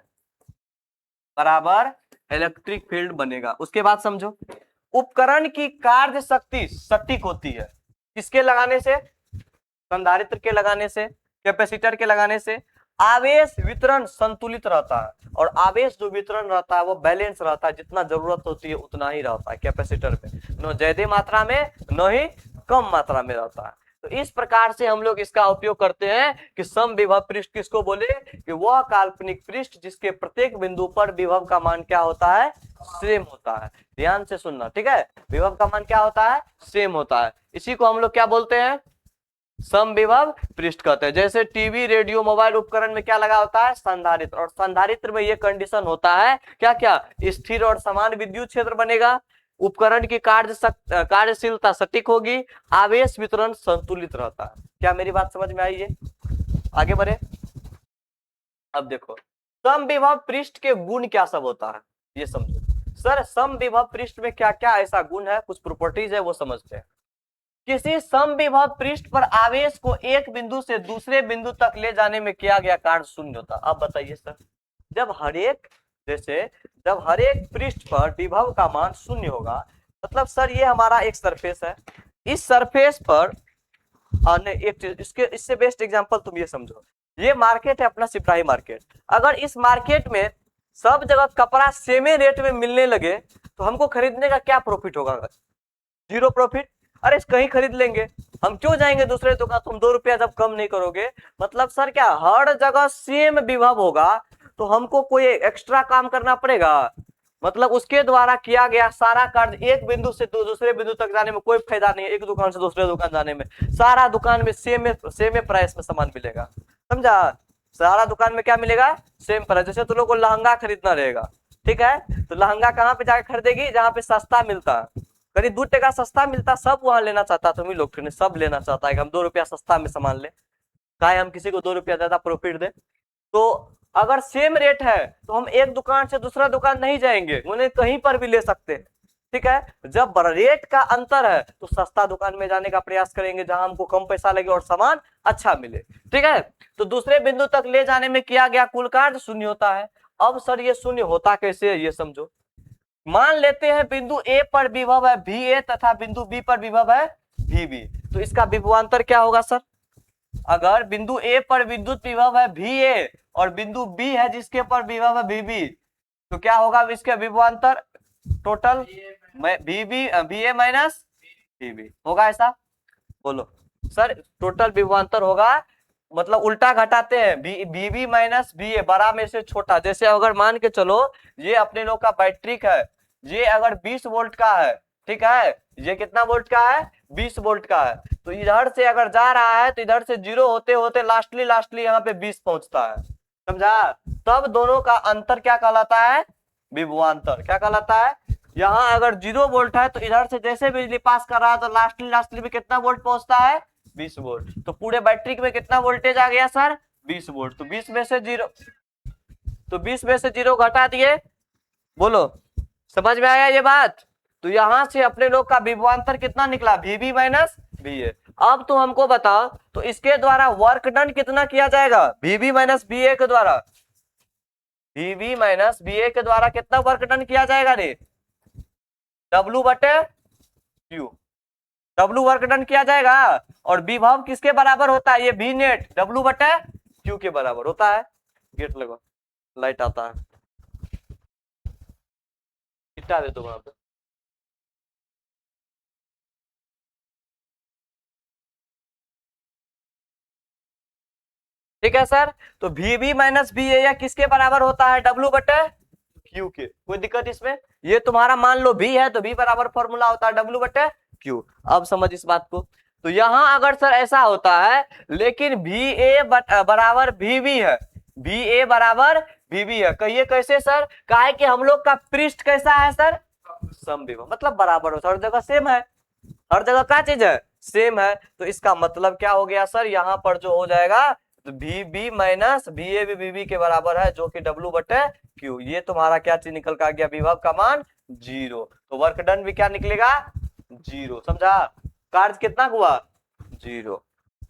बराबर इलेक्ट्रिक फील्ड बनेगा। उसके बाद समझो, उपकरण की कार्य शक्ति सटीक होती है, किसके लगाने से, संधारित्र के लगाने से, कैपेसिटर के लगाने से। आवेश वितरण संतुलित रहता है, और आवेश जो वितरण रहता है वो बैलेंस रहता है, जितना जरूरत होती है उतना ही रहता है कैपेसिटर पे, न ज्यादा मात्रा में न ही कम मात्रा में रहता है। तो इस प्रकार से हम लोग इसका उपयोग करते हैं कि समविभव पृष्ठ किसको बोले, कि वह काल्पनिक पृष्ठ जिसके प्रत्येक बिंदु पर विभव का मान क्या होता है, सेम होता है। ध्यान से सुनना, ठीक है, विभव का मान क्या होता है, सेम होता है। इसी को हम लोग क्या बोलते हैं, समविभव पृष्ठ कहते हैं। जैसे टीवी, रेडियो, मोबाइल उपकरण में क्या लगा होता है, संधारित्र, और संधारित्र में ये कंडीशन होता है क्या क्या, स्थिर और समान विद्युत क्षेत्र बनेगा, उपकरण की कार्यशीलता सटीक होगी, आवेश वितरण संतुलित रहता है। क्या मेरी बात समझ में आई है, आगे बढ़े। अब देखो समविभव पृष्ठ के गुण क्या सब होता है, ये समझो। सर समविभव पृष्ठ में क्या क्या ऐसा गुण है, कुछ प्रॉपर्टीज है, वो समझते हैं। किसी समविभव पृष्ठ पर आवेश को एक बिंदु से दूसरे बिंदु तक ले जाने में किया गया कार्य शून्य होता। अब बताइए सर, जब हर एक पृष्ठ पर विभव का मान शून्य होगा, मतलब सर ये हमारा एक सरफेस है, इस सरफेस पर इससे बेस्ट एग्जांपल तुम ये समझो, ये मार्केट है अपना सिपाही मार्केट। अगर इस मार्केट में सब जगह कपड़ा सेमे रेट में मिलने लगे तो हमको खरीदने का क्या प्रॉफिट होगा, जीरो प्रॉफिट। अरे कहीं खरीद लेंगे, हम क्यों जाएंगे दूसरे दुकान, तुम 2 रुपया जब कम नहीं करोगे। मतलब सर क्या हर जगह सेम विभव होगा तो हमको कोई एक्स्ट्रा काम करना पड़ेगा, मतलब उसके द्वारा किया गया सारा कार्य एक बिंदु से दूसरे बिंदु तक जाने में कोई फायदा नहीं है, एक दुकान से दूसरे दुकान जाने में सारा दुकान में सेम प्राइस में सामान मिलेगा। समझा? सारा दुकान में क्या मिलेगा? Same price. जैसे तुम लोग को लहंगा खरीदना रहेगा, ठीक है, तो लहंगा कहाँ पे जाकर खरीदेगी? जहाँ पे सस्ता मिलता है, करीब 2 टका सस्ता मिलता, सब वहां लेना चाहता, तुम ही लोग सब लेना चाहता है कि हम 2 रुपया सस्ता में सामान ले, चाहे हम किसी को 2 रुपया ज्यादा प्रॉफिट दे। तो अगर सेम रेट है तो हम एक दुकान से दूसरा दुकान नहीं जाएंगे, उन्हें कहीं पर भी ले सकते हैं, ठीक है। जब रेट का अंतर है तो सस्ता दुकान में जाने का प्रयास करेंगे जहां हमको कम पैसा लगे और सामान अच्छा मिले, ठीक है। तो दूसरे बिंदु तक ले जाने में किया गया कुल कार्य शून्य होता है। अब सर ये शून्य होता कैसे है ये समझो। मान लेते हैं बिंदु ए पर विभव है VA तथा बिंदु बी पर विभव है VB, तो इसका विभवांतर क्या होगा सर? अगर बिंदु ए पर विद्युत विभव है VA और बिंदु बी है जिसके पर विभव है VB, तो क्या होगा इसके विभवांतर? टोटल VA माइनस VB होगा, ऐसा बोलो सर। टोटल विभवांतर होगा, मतलब उल्टा घटाते हैं, VB माइनस VA बड़ा में से छोटा। जैसे अगर मान के चलो ये अपने लोग का बैटरी है, ये अगर 20 वोल्ट का है, ठीक है, ये कितना वोल्ट का है? 20 वोल्ट का है। तो इधर से अगर जा रहा है तो इधर से 0 होते होते लास्टली यहाँ पे 20 पहुंचता है, समझा? तब दोनों का अंतर क्या कहलाता है? विभवांतर। क्या कहलाता है? यहाँ अगर 0 वोल्ट है तो इधर से जैसे बिजली पास कर रहा है तो लास्टली में कितना वोल्ट पहुंचता है? 20 वोल्ट। तो पूरे बैटरी में कितना वोल्टेज आ गया सर? 20 वोल्ट। तो 20 में से 0 घटा दिए, बोलो समझ में आया ये बात? तो यहां से अपने लोग का विभवांतर कितना निकला? VB minus VA। अब तो हमको बताओ तो इसके द्वारा वर्क डन कितना किया जाएगा? VB माइनस VA के द्वारा, VB माइनस VA के द्वारा कितना वर्क डन किया जाएगा रे? W/Q। W वर्क डन किया जाएगा। और विभव किसके बराबर होता है? ये V नेट W/Q के बराबर होता है। गेट लगा, लाइट आता है, इटा दे दो वहां पे। ठीक है सर। तो VB माइनस VA या किसके बराबर होता है? W/Q के। कोई दिक्कत इसमें? ये तुम्हारा मान लो V है तो V बराबर फॉर्मूला होता है W/Q। अब समझ इस बात को। तो यहां अगर सर ऐसा होता है लेकिन VA बराबर VB है, VA बराबर VB है, कहिए कैसे सर? काहे कि हम लोग का पृष्ठ कैसा है सर? समविभव, मतलब बराबर होता है, हर जगह सेम है, हर जगह क्या चीज है? सेम है। तो इसका मतलब क्या हो गया सर? यहाँ पर जो हो जाएगा तो VB माइनस VA भी VB के बराबर है, जो कि W/Q। ये तुम्हारा क्या चीज निकल का गया? विभव का मान 0। तो वर्क डन भी क्या निकलेगा? 0। समझा? कार्य कितना हुआ? 0।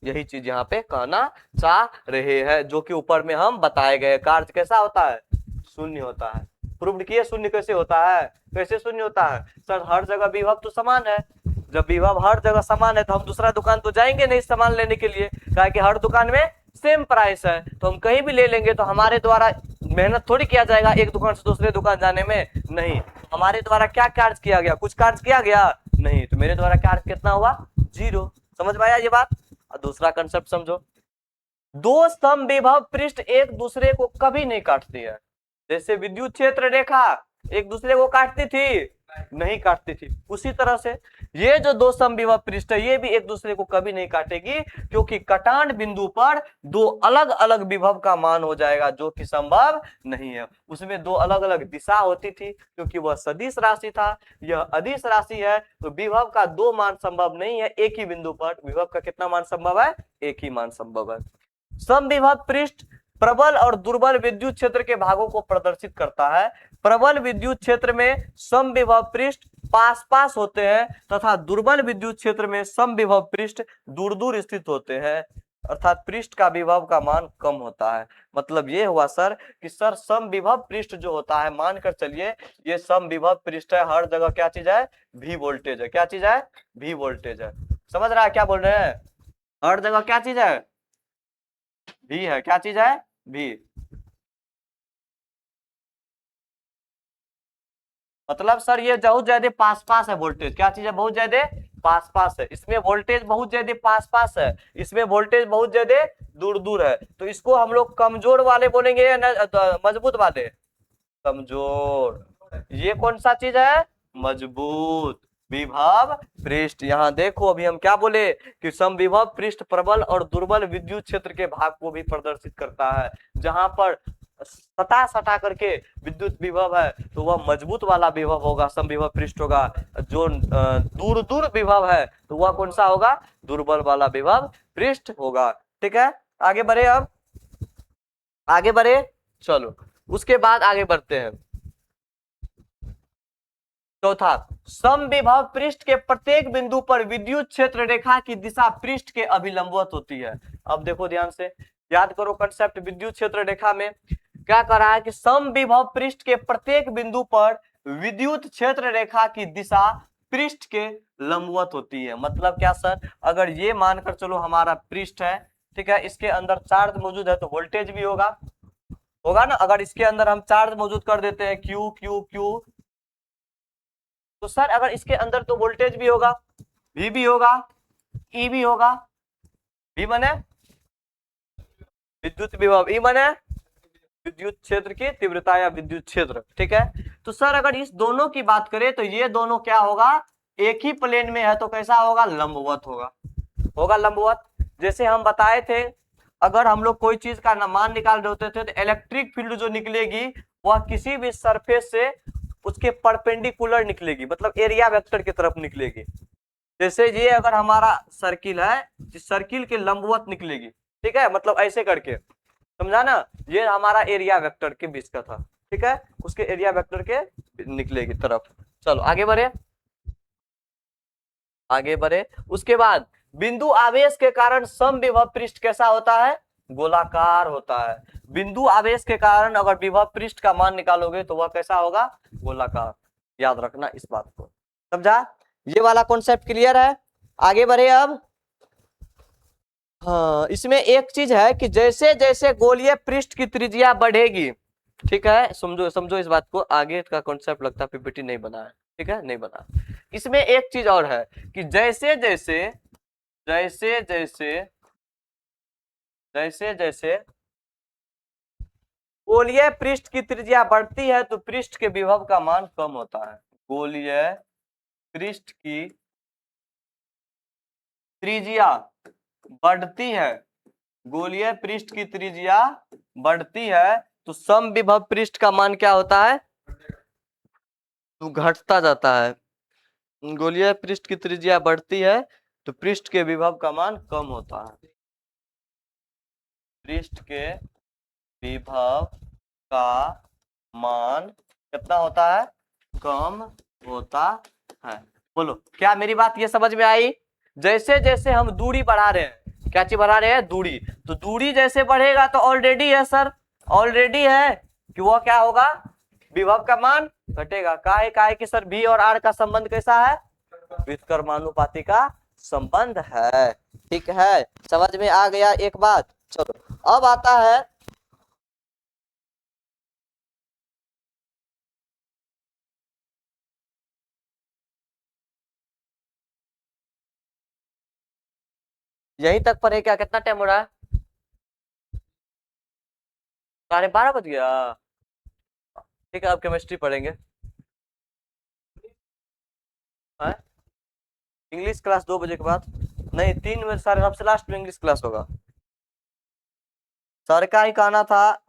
यही चीज यहाँ पे कहना चाह रहे हैं, जो कि ऊपर में हम बताए गए। कार्य कैसा होता है? शून्य होता है। प्रूव्ड किए शून्य कैसे होता है? कैसे शून्य होता है सर? हर जगह विभव तो समान है। जब विभव हर जगह समान है तो हम दूसरा दुकान तो जाएंगे नहीं सामान लेने के लिए, क्या कि हर दुकान में सेम प्राइस है, तो हम कहीं भी ले लेंगे। तो हमारे द्वारा मेहनत थोड़ी किया जाएगा एक दुकान से दूसरे दुकान जाने में, नहीं। हमारे द्वारा क्या कार्य किया गया? कुछ कार्य किया गया नहीं, तो मेरे द्वारा कार्य कितना हुआ? 0। समझ में आया ये बात? और दूसरा कंसेप्ट समझो। दो समविभव पृष्ठ एक दूसरे को कभी नहीं काटती है। जैसे विद्युत क्षेत्र रेखा एक दूसरे को काटती थी? नहीं काटती थी। उसी तरह से ये जो दो समविभव पृष्ठ है ये भी एक दूसरे को कभी नहीं काटेगी, क्योंकि कटान बिंदु पर दो अलग अलग विभव का मान हो जाएगा, जो कि संभव नहीं है। उसमें दो अलग अलग दिशा होती थी, क्योंकि वह सदिश राशि था, यह अदिश राशि है, तो विभव का दो मान संभव नहीं है। एक ही बिंदु पर विभव का कितना मान संभव है? एक ही मान संभव है। समविभव पृष्ठ प्रबल और दुर्बल विद्युत क्षेत्र के भागों को प्रदर्शित करता है। प्रबल विद्युत क्षेत्र में समविभव पृष्ठ पास पास होते हैं तथा दुर्बल विद्युत क्षेत्र में समविभव पृष्ठ दूर दूर स्थित होते हैं, अर्थात पृष्ठ का विभव का मान कम होता है। मतलब ये हुआ सर कि सर समविभव पृष्ठ जो होता है, मानकर चलिए ये समविभव पृष्ठ है, हर जगह क्या चीज है? V वोल्टेज है। क्या चीज है? V वोल्टेज है। समझ रहा है क्या बोल रहे हैं? हर जगह क्या चीज है? V है। क्या चीज है? V। मतलब सर ये बहुत ज्यादा पास पास है वोल्टेज। क्या चीज है? बहुत ज्यादा पास पास है। इसमें वोल्टेज बहुत ज्यादा पास पास है, इसमें वोल्टेज बहुत ज्यादा दूर दूर है। तो इसको हम लोग कमजोर वाले बोलेंगे या मजबूत वाले? कमजोर। ये कौन सा चीज है? मजबूत विभव पृष्ठ। यहाँ देखो अभी हम क्या बोले कि समविभव पृष्ठ प्रबल और दुर्बल विद्युत क्षेत्र के भाग को भी प्रदर्शित करता है। जहां पर सटा सटा करके विद्युत विभव है तो वह मजबूत वाला विभव होगा, समविभव पृष्ठ होगा। जो दूर दूर विभव है तो वह कौन सा होगा? दुर्बल वाला विभव पृष्ठ होगा। ठीक है, आगे बढ़े, अब आगे बढ़े, चलो उसके बाद आगे बढ़ते हैं। चौथा, समविभव पृष्ठ के प्रत्येक बिंदु पर विद्युत क्षेत्र रेखा की दिशा पृष्ठ के अभिलंबवत होती है। अब देखो ध्यान से, याद करो कंसेप्ट विद्युत क्षेत्र रेखा में क्या कर रहा है कि समविभव पृष्ठ के प्रत्येक बिंदु पर विद्युत क्षेत्र रेखा की दिशा पृष्ठ के लंबवत होती है। मतलब क्या सर, अगर ये मानकर चलो हमारा पृष्ठ है, ठीक है, इसके अंदर चार्ज मौजूद है तो वोल्टेज भी होगा, होगा ना। अगर इसके अंदर हम चार्ज मौजूद कर देते हैं क्यू क्यू क्यू, तो सर अगर इसके अंदर तो वोल्टेज भी होगा, वी भी होगा, ई भी होगा। वी माने विद्युत विभव, ई माने विद्युत क्षेत्र की तीव्रता या विद्युत क्षेत्र। ठीक है, तो सर अगर इस दोनों की बात करें तो ये दोनों क्या होगा? एक ही प्लेन में है तो कैसा होगा? लंबवत होगा, होगा लंबवत। जैसे हम बताए थे, अगर हम लोग कोई चीज का मान निकाल रहे होते थे तो इलेक्ट्रिक फील्ड जो निकलेगी वह किसी भी सरफेस से उसके परपेंडिकुलर निकलेगी, मतलब एरिया वेक्टर की तरफ निकलेगी। जैसे ये अगर हमारा सर्किल है, सर्किल के लंबवत निकलेगी। ठीक है, मतलब ऐसे करके, समझा ना, ये हमारा एरिया वेक्टर के बीच का था। ठीक है, उसके एरिया वेक्टर के निकलेगी तरफ। चलो आगे बढ़े, आगे बढ़े। उसके बाद बिंदु आवेश के कारण समविभव पृष्ठ कैसा होता है? गोलाकार होता है। बिंदु आवेश के कारण अगर विभव पृष्ठ का मान निकालोगे तो वह कैसा होगा? गोलाकार। याद रखना इस बात को, समझा? ये वाला कॉन्सेप्ट क्लियर है? आगे बढ़े अब। हाँ, इसमें एक चीज है कि जैसे जैसे गोलीय पृष्ठ की त्रिज्या बढ़ेगी, ठीक है, समझो समझो इस बात को, आगे का कॉन्सेप्ट लगता है पीपीटी नहीं बना है। ठीक है, नहीं बना। इसमें एक चीज और है कि जैसे जैसे जैसे जैसे जैसे जैसे गोलीय पृष्ठ की त्रिज्या बढ़ती है तो पृष्ठ के विभव का मान कम होता है। गोलीय पृष्ठ की त्रिज्या बढ़ती है, गोलीय पृष्ठ की त्रिज्या बढ़ती है तो समविभव पृष्ठ का मान क्या होता है? तो घटता जाता है। गोलीय पृष्ठ की त्रिज्या बढ़ती है तो पृष्ठ के विभव का मान कम होता है। पृष्ठ के विभव का मान कितना होता है? कम होता है। बोलो क्या मेरी बात ये समझ में आई? जैसे जैसे हम दूरी बढ़ा रहे हैं, क्या चीज बढ़ा रहे हैं? दूरी। तो दूरी जैसे बढ़ेगा तो ऑलरेडी है सर, ऑलरेडी है कि वो क्या होगा? विभव का मान घटेगा। काहे कि सर V और R का संबंध कैसा है? व्युत्क्रमानुपाती का संबंध है। ठीक है, समझ में आ गया एक बात। चलो अब आता है यहीं तक पढ़े क्या? कितना टाइम हो रहा है? 12:30 बज गया। ठीक है, अब केमिस्ट्री पढ़ेंगे। इंग्लिश क्लास 2 बजे के बाद नहीं, 3 बजे, साढ़े सबसे लास्ट में इंग्लिश क्लास होगा। सर का ही कहना था